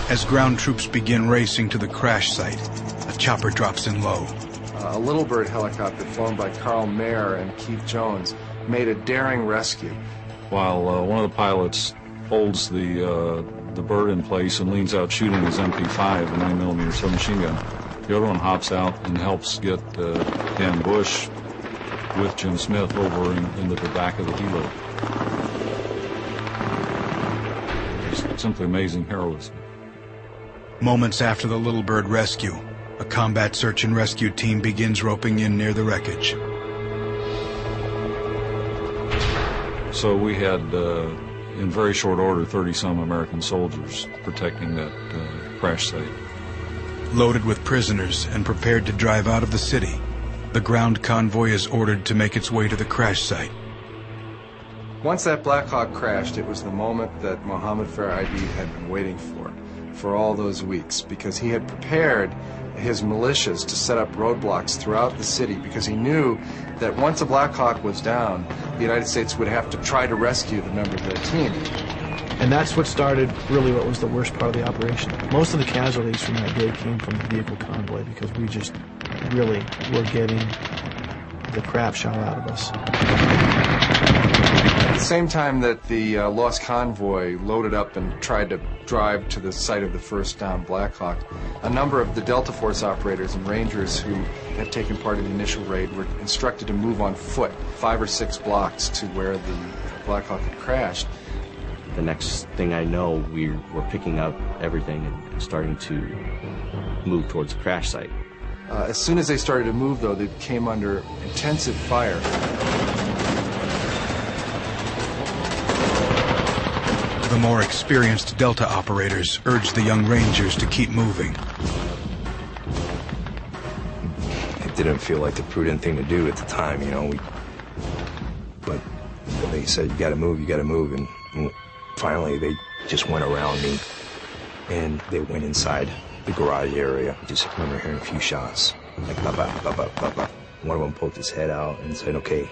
As ground troops begin racing to the crash site, a chopper drops in low. A Little Bird helicopter flown by Carl Mayer and Keith Jones made a daring rescue. While one of the pilots holds the bird in place and leans out shooting his MP5, a 9mm submachine gun, the other one hops out and helps get Dan Bush with Jim Smith over into the back of the helo. It's simply amazing heroism. Moments after the Little Bird rescue, a combat search and rescue team begins roping in near the wreckage. So we had, in very short order, 30-some American soldiers protecting that crash site. Loaded with prisoners and prepared to drive out of the city, the ground convoy is ordered to make its way to the crash site. Once that Black Hawk crashed, it was the moment that Mohammed Farah Aidid had been waiting for all those weeks, because he had prepared his militias to set up roadblocks throughout the city, because he knew that once a Black Hawk was down, the United States would have to try to rescue the members of their team. And that's what started really what was the worst part of the operation. Most of the casualties from that day came from the vehicle convoy, because we just really were getting the crap shot out of us. At the same time that the lost convoy loaded up and tried to drive to the site of the first downed Black Hawk, a number of the Delta Force operators and Rangers who had taken part in the initial raid were instructed to move on foot 5 or 6 blocks to where the Black Hawk had crashed. The next thing I know, we were picking up everything and starting to move towards the crash site. As soon as they started to move, though, they came under intensive fire. The more experienced Delta operators urged the young Rangers to keep moving. It didn't feel like the prudent thing to do at the time, you know. But they said, you gotta move, and finally they just went around me and they went inside the garage area. I just remember hearing a few shots, like ba ba ba ba ba ba. One of them poked his head out and said, "Okay,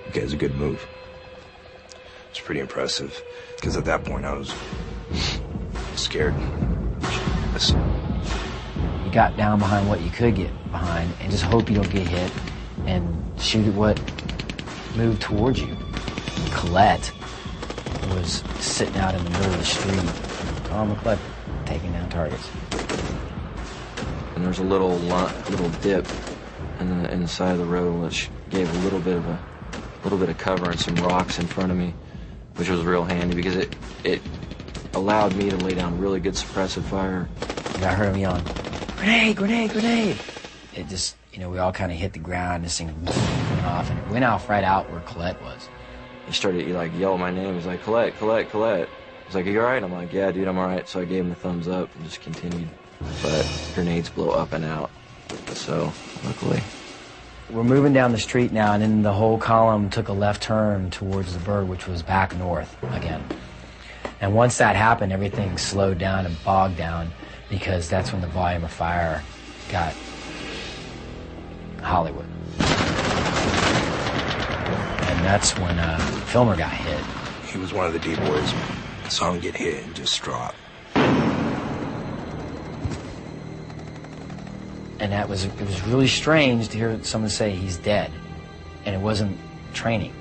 you guys, a good move." It's pretty impressive, because at that point I was scared. You got down behind what you could get behind and just hope you don't get hit and shoot at what moved towards you. Colette was sitting out in the middle of the street, Carl McClellan, taking down targets. And there's a little dip in the side of the road, which gave a little bit of cover and some rocks in front of me, which was real handy because it allowed me to lay down really good suppressive fire. And I heard him yelling, "Grenade, grenade, grenade!" It just, we all kind of hit the ground, and this thing went off, and it went off right out where Colette was. He started to yell my name. He's like, "Colette, Colette, Colette." He's like, "Are you all right?" I'm like, "Yeah, dude, I'm all right." So I gave him a thumbs up and just continued. But grenades blow up and out, so luckily. We're moving down the street now, and then the whole column took a left turn towards the bird, which was back north again. And once that happened, everything slowed down and bogged down, because that's when the volume of fire got Hollywood. And that's when Filmer got hit. He was one of the D boys. I saw him get hit and just drop. And it was really strange to hear someone say he's dead, and it wasn't training.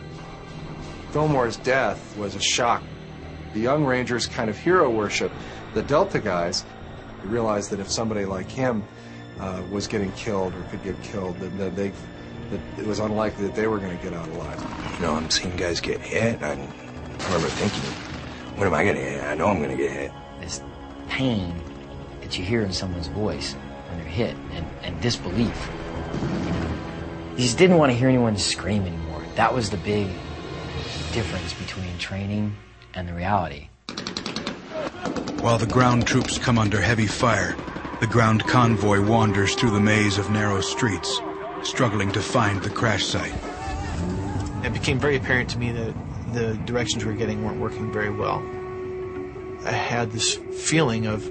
Fillmore's death was a shock. The young Rangers kind of hero worship the Delta guys. They realized that if somebody like him was getting killed or could get killed, that it was unlikely that they were going to get out alive. I'm seeing guys get hit, and I remember thinking, when am I going to get hit? I know I'm going to get hit. This pain that you hear in someone's voice when they're hit, and disbelief. You just didn't want to hear anyone scream anymore. That was the big difference between training and the reality. While the ground troops come under heavy fire, the ground convoy wanders through the maze of narrow streets, struggling to find the crash site. It became very apparent to me that the directions we were getting weren't working very well. I had this feeling of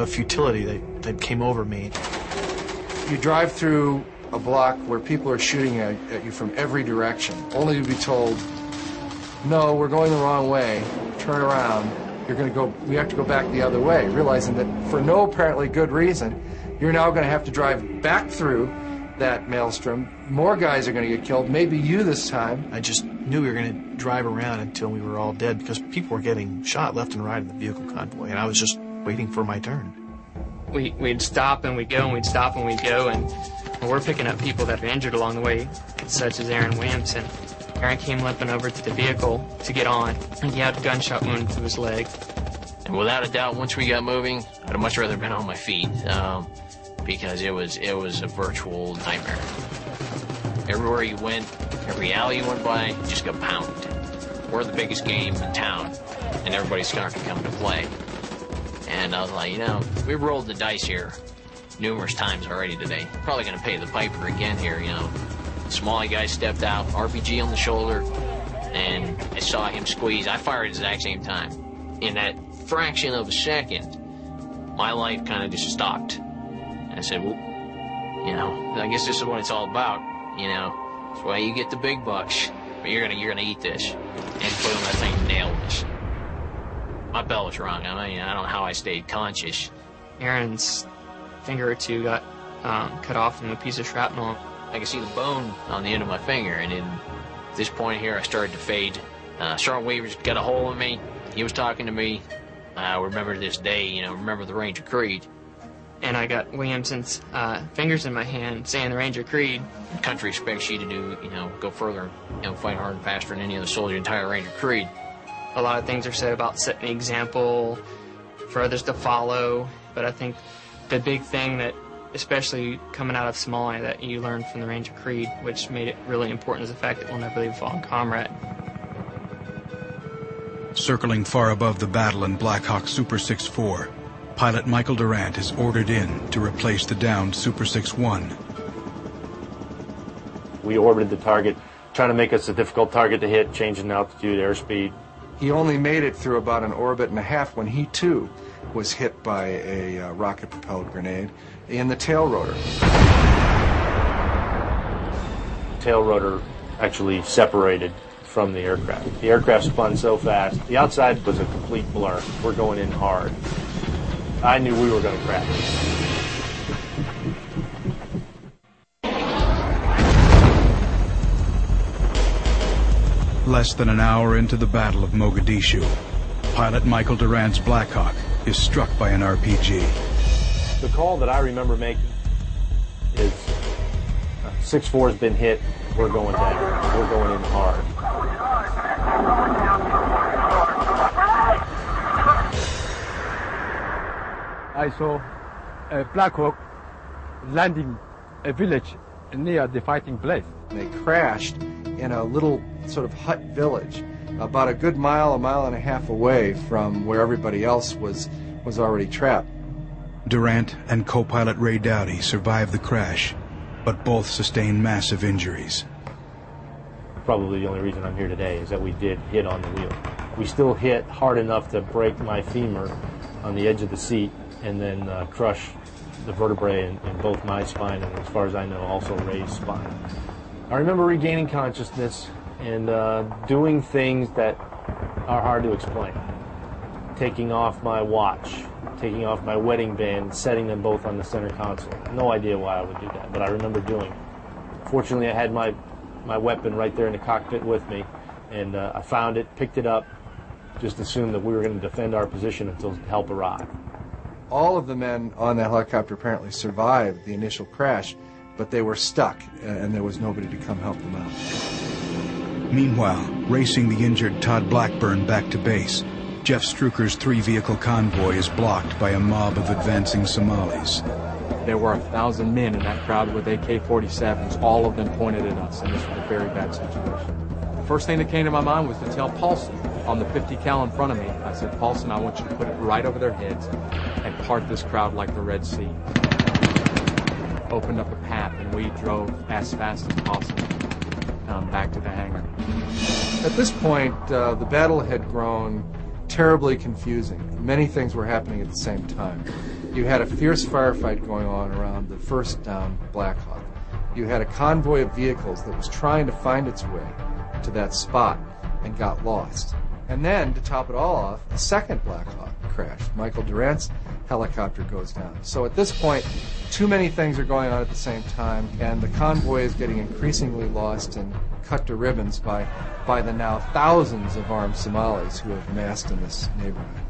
futility that came over me. You drive through a block where people are shooting at you from every direction, only to be told, "No, we're going the wrong way, turn around." we have to go back the other way, realizing that for no apparently good reason, you're now going to have to drive back through that maelstrom. More guys are going to get killed, maybe you this time. I just knew we were going to drive around until we were all dead because people were getting shot left and right in the vehicle convoy, and I was just waiting for my turn. We'd stop and we'd go, and we'd stop and we'd go, and we're picking up people that are injured along the way, such as Aaron Williamson. Aaron came limping over to the vehicle to get on, and he had a gunshot wound to his leg. And without a doubt, once we got moving, I'd have much rather been on my feet, because it was a virtual nightmare. Everywhere you went, every alley you went by, you just got pounded. We're the biggest game in town, and everybody's starting to come to play. And I was like, we rolled the dice here numerous times already today. Probably going to pay the piper again here, Smalley guy stepped out, RPG on the shoulder, and I saw him squeeze. I fired at the exact same time. In that fraction of a second, my life kind of just stopped. And I said, well, I guess this is what it's all about, That's why you get the big bucks, but you're gonna eat this. And put on that thing and nail this. My bell was wrong. I don't know how I stayed conscious. Aaron's finger or two got cut off from a piece of shrapnel. I could see the bone on the end of my finger, and at this point here, I started to fade. Sergeant Weaver's got a hold of me. He was talking to me. I remember this day, remember the Ranger Creed. And I got Williamson's fingers in my hand saying the Ranger Creed. The country expects you to do, go further, fight hard and faster than any other soldier, entire Ranger Creed. A lot of things are said about setting an example for others to follow, but I think the big thing that, especially coming out of Somalia, that you learned from the Ranger Creed, which made it really important, is the fact that we'll never leave a fallen comrade. Circling far above the battle in Black Hawk Super 6-4, pilot Michael Durant is ordered in to replace the downed Super 6-1. We orbited the target, trying to make us a difficult target to hit, changing altitude, airspeed. He only made it through about an orbit and a half when he, too, was hit by a rocket-propelled grenade in the tail rotor. Tail rotor actually separated from the aircraft. The aircraft spun so fast. The outside was a complete blur. We're going in hard. I knew we were going to crash. Less than an hour into the Battle of Mogadishu, pilot Michael Durant's Black Hawk is struck by an RPG. The call that I remember making is 6-4 has been hit, we're going down, we're going in hard. I saw a Black Hawk landing a village near the fighting place. They crashed in a little sort of hut village about a good mile and a half away from where everybody else was already trapped. Durant and co-pilot Ray Dowdy survived the crash, but both sustained massive injuries. Probably the only reason I'm here today is that we did hit on the wheel. We still hit hard enough to break my femur on the edge of the seat and then crush the vertebrae in both my spine and, as far as I know, also Ray's spine. I remember regaining consciousness and doing things that are hard to explain. Taking off my watch, taking off my wedding band, setting them both on the center console. No idea why I would do that, but I remember doing it. Fortunately, I had my weapon right there in the cockpit with me, and I found it, picked it up, just assumed that we were going to defend our position until help arrived. All of the men on the helicopter apparently survived the initial crash, but they were stuck, and there was nobody to come help them out. Meanwhile, racing the injured Todd Blackburn back to base, Jeff Struker's 3-vehicle convoy is blocked by a mob of advancing Somalis. There were 1,000 men in that crowd with AK-47s. All of them pointed at us, and this was a very bad situation. The first thing that came to my mind was to tell Paulson on the 50 cal in front of me. I said, Paulson, I want you to put it right over their heads and part this crowd like the Red Sea. Opened up a path, and we drove as fast as possible back to the hangar. At this point, the battle had grown terribly confusing. Many things were happening at the same time. You had a fierce firefight going on around the first downed Black Hawk. You had a convoy of vehicles that was trying to find its way to that spot and got lost. And then, to top it all off, the second Black Hawk crashed. Michael Durant's helicopter goes down. So at this point, too many things are going on at the same time, and the convoy is getting increasingly lost and cut to ribbons by the now thousands of armed Somalis who have massed in this neighborhood.